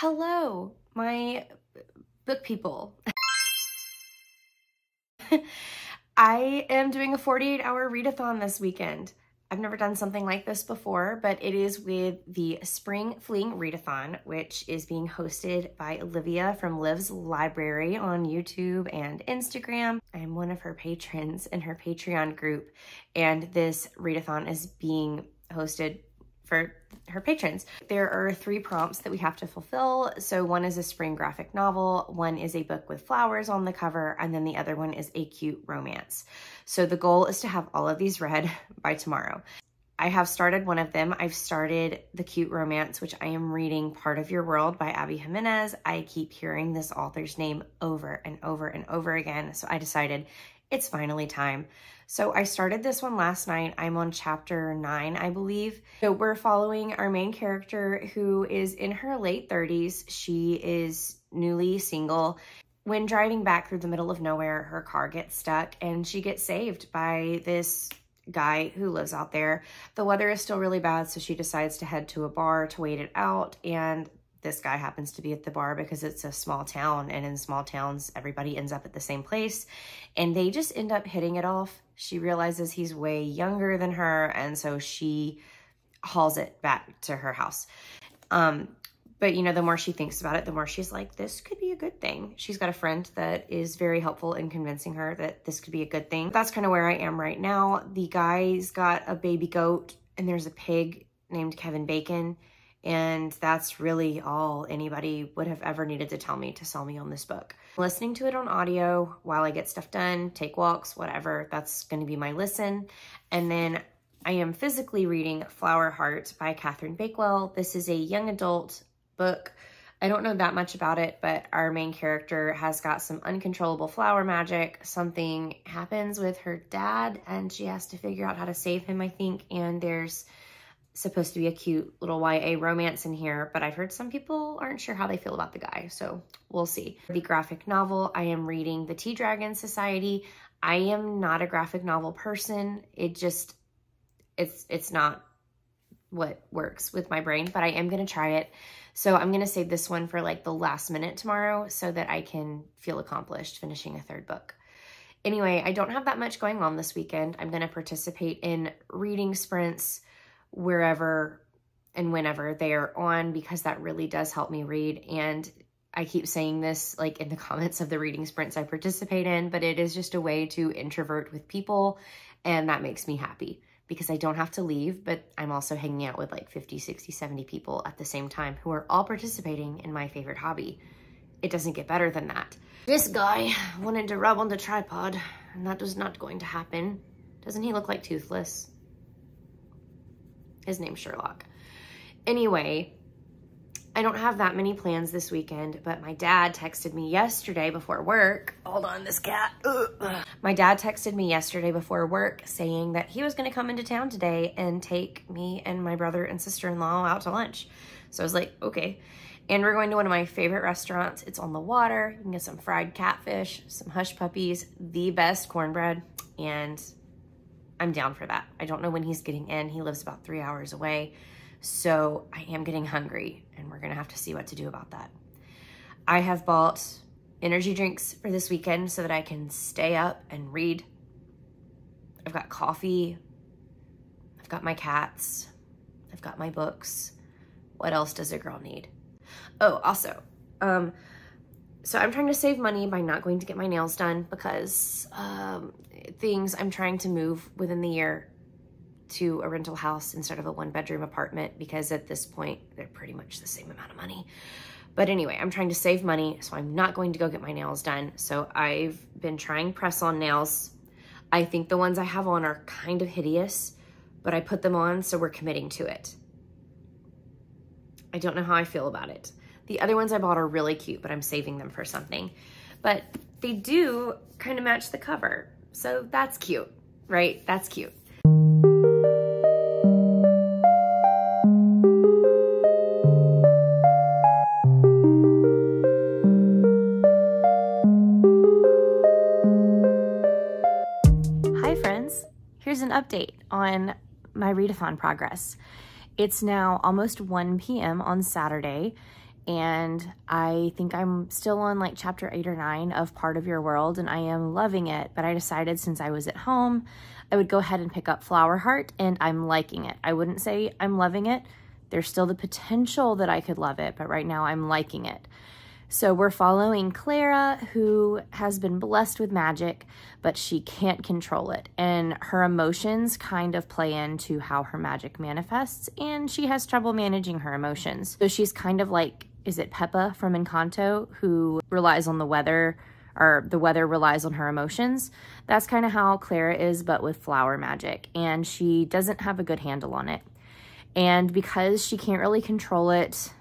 Hello, my book people. I am doing a 48-hour readathon this weekend. I've never done something like this before, but it is with the Spring Fling Readathon, which is being hosted by Olivia from Liv's Library on YouTube and Instagram. I am one of her patrons in her Patreon group, and this readathon is being hosted for her patrons. There are 3 prompts that we have to fulfill. So one is a spring graphic novel, one is a book with flowers on the cover, and then the other one is a cute romance. So the goal is to have all of these read by tomorrow. I have started one of them. I've started the cute romance, which I am reading Part of Your World by Abby Jimenez. I keep hearing this author's name over and over and over again. So I decided it's finally time. So I started this one last night. I'm on chapter 9, I believe. So we're following our main character who is in her late 30s. She is newly single. When driving back through the middle of nowhere, her car gets stuck and she gets saved by this guy who lives out there. The weather is still really bad, so she decides to head to a bar to wait it out, and this guy happens to be at the bar because it's a small town, and in small towns, everybody ends up at the same place, and they just end up hitting it off. She realizes he's way younger than her, and so she hauls it back to her house. But you know, the more she thinks about it, the more she's like, this could be a good thing. She's got a friend that is very helpful in convincing her that this could be a good thing. That's kind of where I am right now. The guy's got a baby goat, and there's a pig named Kevin Bacon. And that's really all anybody would have ever needed to tell me to sell me on this book. Listening to it on audio while I get stuff done, take walks, whatever, that's going to be my listen. And then I am physically reading Flower Heart by Catherine Bakewell. This is a young adult book. I don't know that much about it, but our main character has got some uncontrollable flower magic. Something happens with her dad, and she has to figure out how to save him, I think. And there's supposed to be a cute little YA romance in here, but I've heard some people aren't sure how they feel about the guy, so we'll see. The graphic novel, I am reading The Tea Dragon Society. I am not a graphic novel person. It's not what works with my brain, but I am going to try it. So I'm going to save this one for like the last minute tomorrow so that I can feel accomplished finishing a 3rd book. Anyway, I don't have that much going on this weekend. I'm going to participate in reading sprints wherever and whenever they are on, because that really does help me read. And I keep saying this like in the comments of the reading sprints I participate in, but it is just a way to introvert with people, and that makes me happy because I don't have to leave, but I'm also hanging out with like 50, 60, 70 people at the same time who are all participating in my favorite hobby. It doesn't get better than that. This guy wanted to rub on the tripod, and that was not going to happen. Doesn't he look like Toothless? His name's Sherlock. Anyway, I don't have that many plans this weekend, but my dad texted me yesterday before work. Hold on, this cat. Ugh. My dad texted me yesterday before work saying that he was going to come into town today and take me and my brother and sister-in-law out to lunch. So I was like, okay. And we're going to one of my favorite restaurants. It's on the water. You can get some fried catfish, some hush puppies, the best cornbread, and I'm down for that. I don't know when he's getting in. He lives about 3 hours away. So I am getting hungry, and we're gonna have to see what to do about that. I have bought energy drinks for this weekend so that I can stay up and read. I've got coffee. I've got my cats. I've got my books. What else does a girl need? Oh, also, so I'm trying to save money by not going to get my nails done because I'm trying to move within the year to a rental house instead of a 1-bedroom apartment, because at this point, they're pretty much the same amount of money. But anyway, I'm trying to save money, so I'm not going to go get my nails done. So I've been trying press-on nails. I think the ones I have on are kind of hideous, but I put them on, so we're committing to it. I don't know how I feel about it. The other ones I bought are really cute, but I'm saving them for something. But they do kind of match the cover, so that's cute, right? That's cute. Here's an update on my readathon progress. It's now almost 1 p.m. on Saturday, and I think I'm still on like chapter 8 or 9 of Part of Your World, and I am loving it. But I decided since I was at home, I would go ahead and pick up Flower Heart, and I'm liking it. I wouldn't say I'm loving it. There's still the potential that I could love it, but right now I'm liking it. So we're following Clara, who has been blessed with magic, but she can't control it. And her emotions kind of play into how her magic manifests, and she has trouble managing her emotions. So she's kind of like, is it Peppa from Encanto, who relies on the weather, or the weather relies on her emotions? That's kind of how Clara is, but with flower magic, and she doesn't have a good handle on it. And because she can't really control it,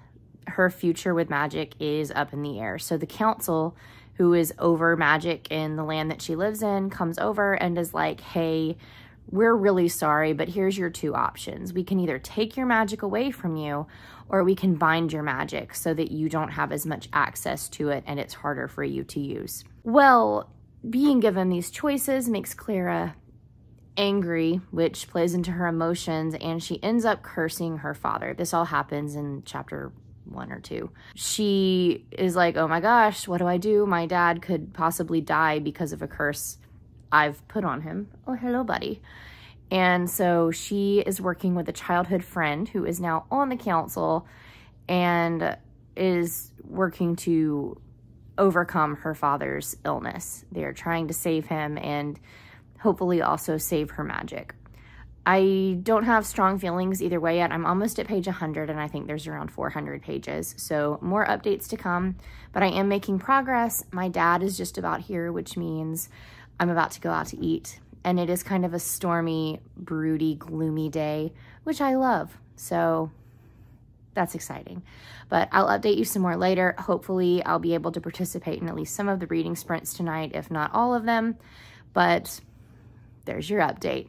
her future with magic is up in the air. So the council, who is over magic in the land that she lives in, comes over and is like, hey, we're really sorry, but here's your 2 options. We can either take your magic away from you, or we can bind your magic so that you don't have as much access to it and it's harder for you to use. Well, being given these choices makes Clara angry, which plays into her emotions, and she ends up cursing her father. This all happens in chapter 1 or 2. She is like, oh my gosh, what do I do? My dad could possibly die because of a curse I've put on him. Oh, hello, buddy. And so she is working with a childhood friend who is now on the council and is working to overcome her father's illness. They're trying to save him and hopefully also save her magic. I don't have strong feelings either way yet. I'm almost at page 100, and I think there's around 400 pages. So more updates to come, but I am making progress. My dad is just about here, which means I'm about to go out to eat. And it is kind of a stormy, broody, gloomy day, which I love. So that's exciting. But I'll update you some more later. Hopefully I'll be able to participate in at least some of the reading sprints tonight, if not all of them. But there's your update.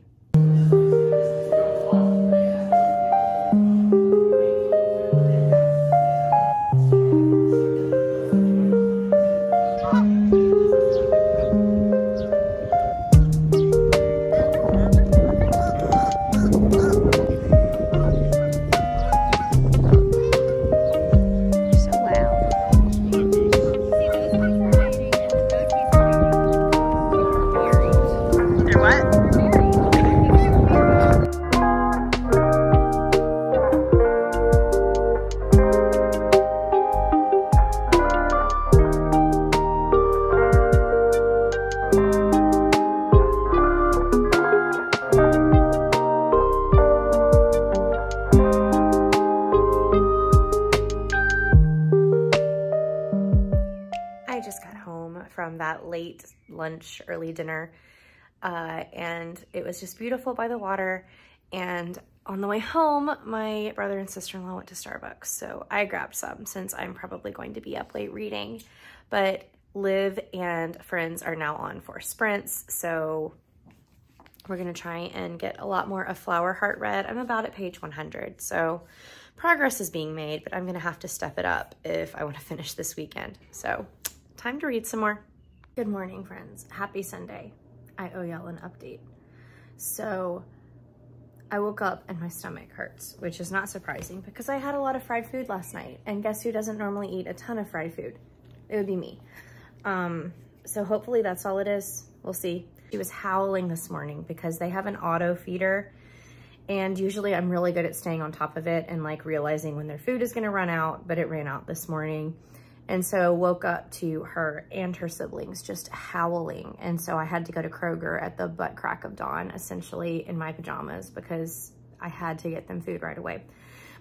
From that late lunch, early dinner, and it was just beautiful by the water. And on the way home, my brother and sister-in-law went to Starbucks, so I grabbed some since I'm probably going to be up late reading. But Liv and friends are now on for sprints, so we're gonna try and get a lot more of Flower Heart read. I'm about at page 100, so progress is being made, but I'm gonna have to step it up if I want to finish this weekend. So time to read some more. Good morning, friends. Happy Sunday. I owe y'all an update. So I woke up and my stomach hurts, which is not surprising because I had a lot of fried food last night, and guess who doesn't normally eat a ton of fried food? It would be me. So hopefully that's all it is. We'll see. She was howling this morning because they have an auto feeder, and usually I'm really good at staying on top of it and like realizing when their food is gonna run out, but it ran out this morning. And so woke up to her and her siblings just howling. And so I had to go to Kroger at the butt crack of dawn, essentially in my pajamas, because I had to get them food right away.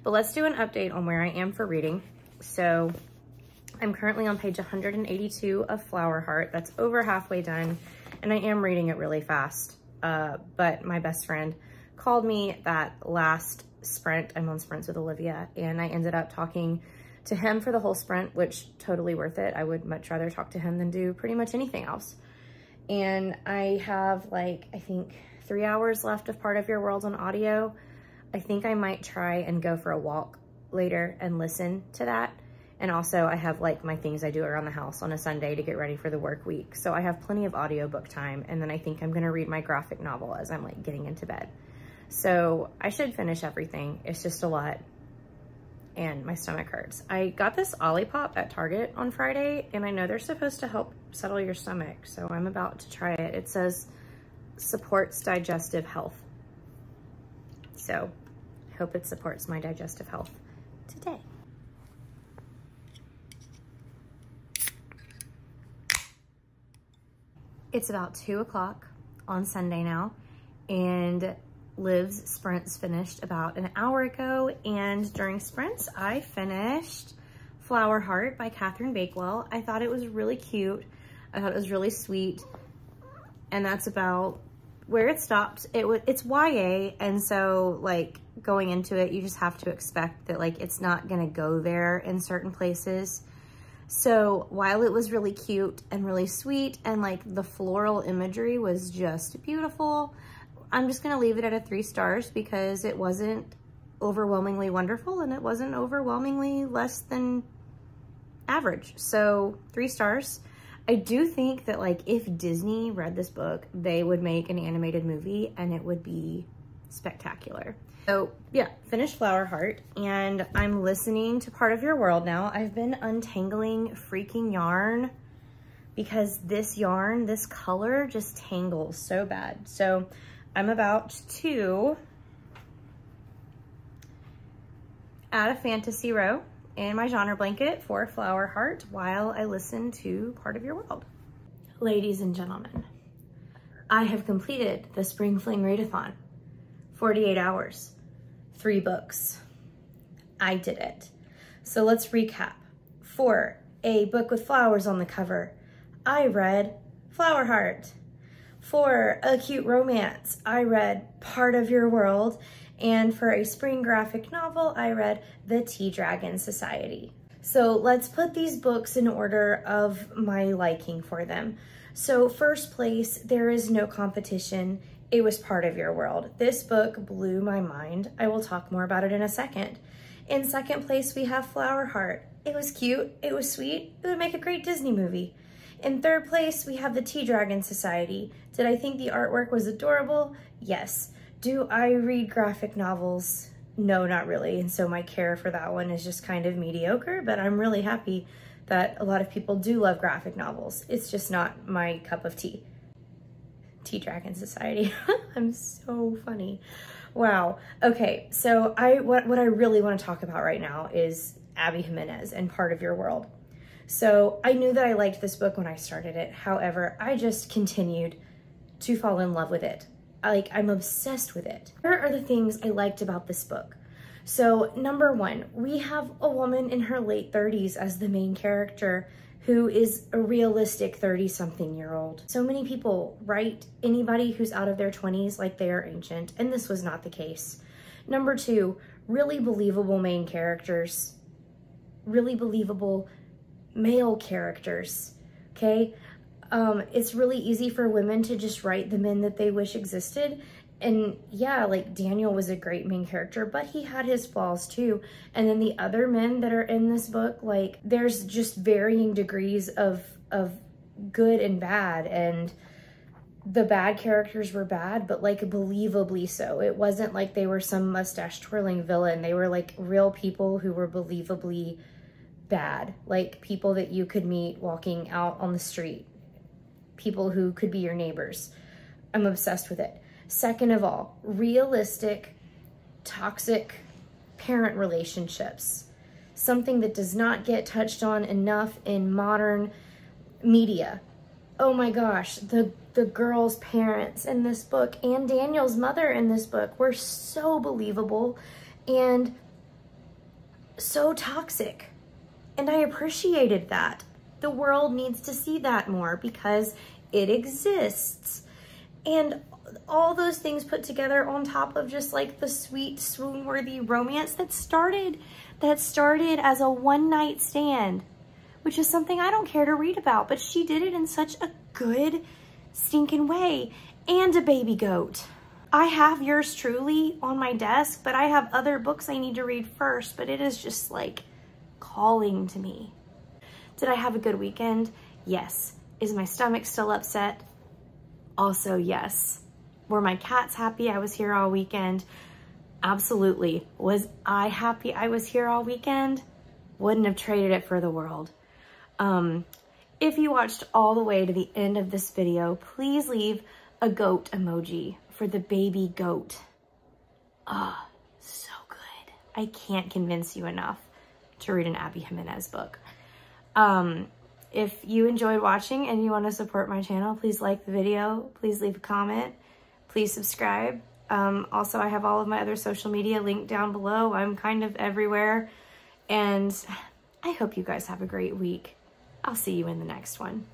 But let's do an update on where I am for reading. So I'm currently on page 182 of Flower Heart. That's over halfway done, and I am reading it really fast. But my best friend called me that last sprint. I'm on sprints with Olivia, and I ended up talking to him for the whole sprint, which totally worth it. I would much rather talk to him than do pretty much anything else. And I have like, I think 3 hours left of Part of Your World on audio. I think I might try and go for a walk later and listen to that. And also I have like my things I do around the house on a Sunday to get ready for the work week. So I have plenty of audiobook time. And then I think I'm gonna read my graphic novel as I'm like getting into bed. So I should finish everything. It's just a lot. and my stomach hurts. I got this Olipop at Target on Friday, and I know they're supposed to help settle your stomach, so I'm about to try it. It says supports digestive health. So I hope it supports my digestive health today. It's about 2 o'clock on Sunday now, and Liv's sprints finished about an hour ago, and during sprints I finished Flower Heart by Catherine Bakewell. I thought it was really cute. I thought it was really sweet, and that's about where it stopped. It's YA, and so like going into it, you just have to expect that like it's not gonna go there in certain places. So while it was really cute and really sweet and like the floral imagery was just beautiful, I'm just gonna leave it at a 3 stars because it wasn't overwhelmingly wonderful and it wasn't overwhelmingly less than average. So 3 stars. I do think that like if Disney read this book, they would make an animated movie and it would be spectacular. So yeah, finished Flower Heart, and I'm listening to Part of Your World now. I've been untangling freaking yarn because this yarn, this color just tangles so bad. So I'm about to add a fantasy row in my genre blanket for Flower Heart while I listen to Part of Your World. Ladies and gentlemen, I have completed the Spring Fling Readathon. 48 hours, 3 books. I did it. So let's recap. For a book with flowers on the cover, I read Flower Heart. For a cute romance, I read Part of Your World. And for a spring graphic novel, I read The Tea Dragon Society. So let's put these books in order of my liking for them. So first place, there is no competition. It was Part of Your World. This book blew my mind. I will talk more about it in a second. In second place, we have Flower Heart. It was cute, it was sweet, it would make a great Disney movie. In third place, we have The Tea Dragon Society. Did I think the artwork was adorable? Yes. Do I read graphic novels? No, not really. And so my care for that one is just kind of mediocre, but I'm really happy that a lot of people do love graphic novels. It's just not my cup of tea. Tea Dragon Society. I'm so funny. Wow. Okay, so what I really want to talk about right now is Abby Jimenez and Part of Your World. So I knew that I liked this book when I started it. However, I just continued to fall in love with it. I'm obsessed with it. Here are the things I liked about this book. So number 1, we have a woman in her late 30s as the main character who is a realistic 30-something-year-old. So many people write anybody who's out of their 20s like they are ancient, and this was not the case. Number 2, really believable main characters, really believable male characters, okay? It's really easy for women to just write the men that they wish existed. And yeah, like Daniel was a great main character, but he had his flaws too. And then the other men that are in this book, like there's just varying degrees of good and bad. And the bad characters were bad, but like believably so. It wasn't like they were some mustache twirling villain. They were like real people who were believably bad, like people that you could meet walking out on the street. People who could be your neighbors. I'm obsessed with it. Second of all, realistic, toxic parent relationships. Something that does not get touched on enough in modern media. Oh my gosh, the girl's parents in this book and Daniel's mother in this book were so believable and so toxic. And I appreciated that. The world needs to see that more because it exists. And all those things put together on top of just like the sweet, swoon-worthy romance that started as a one-night stand, which is something I don't care to read about, but she did it in such a good stinking way. And a baby goat. I have Yours Truly on my desk, but I have other books I need to read first, but it is just like calling to me. Did I have a good weekend? Yes. Is my stomach still upset? Also, yes. Were my cats happy I was here all weekend? Absolutely. Was I happy I was here all weekend? Wouldn't have traded it for the world. If you watched all the way to the end of this video, please leave a goat emoji for the baby goat. Ah, so good. I can't convince you enough to read an Abby Jimenez book. If you enjoyed watching and you want to support my channel, please like the video, please leave a comment, please subscribe. Also, I have all of my other social media linked down below. I'm kind of everywhere, and I hope you guys have a great week. I'll see you in the next one.